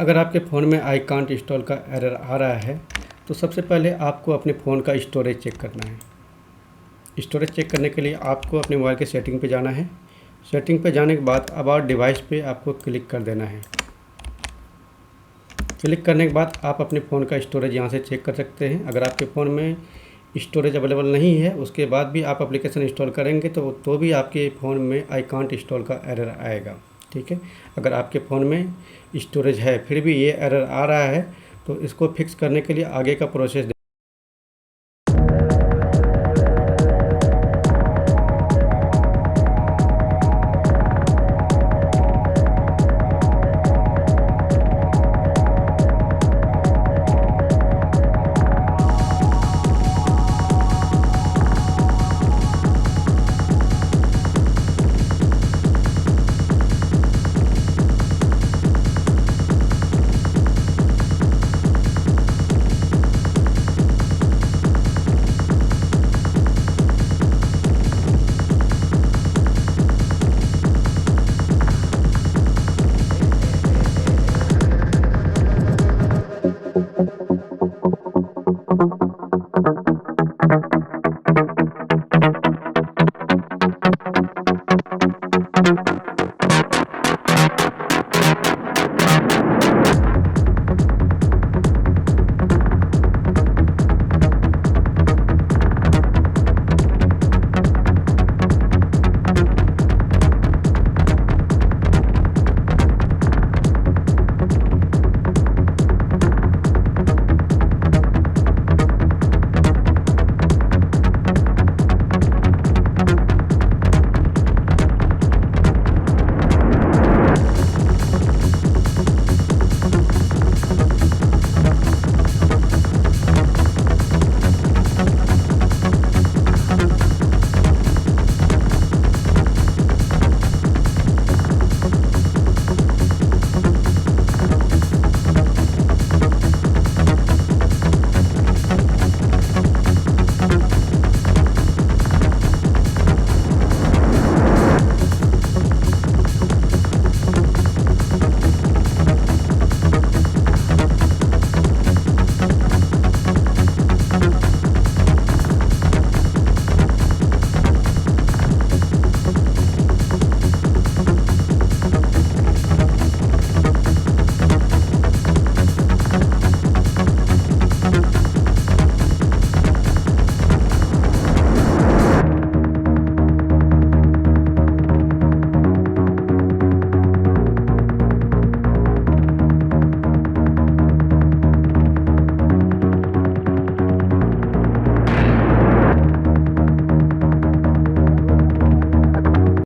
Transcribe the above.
अगर आपके फ़ोन में आई कांट इंस्टॉल का एरर आ रहा है तो सबसे पहले आपको अपने फ़ोन का स्टोरेज चेक करना है। स्टोरेज चेक करने के लिए आपको अपने मोबाइल के सेटिंग पे जाना है। सेटिंग पे जाने के बाद अबाउट डिवाइस पे आपको क्लिक कर देना है। क्लिक करने के बाद आप अपने फ़ोन का स्टोरेज यहाँ से चेक कर सकते हैं। अगर आपके फ़ोन में स्टोरेज अवेलेबल नहीं है, उसके बाद भी आप एप्लीकेशन इंस्टॉल करेंगे तो भी आपके फ़ोन में आई कांट इंस्टॉल का एरर आएगा। ठीक है, अगर आपके फ़ोन में स्टोरेज है फिर भी ये एरर आ रहा है तो इसको फिक्स करने के लिए आगे का प्रोसेस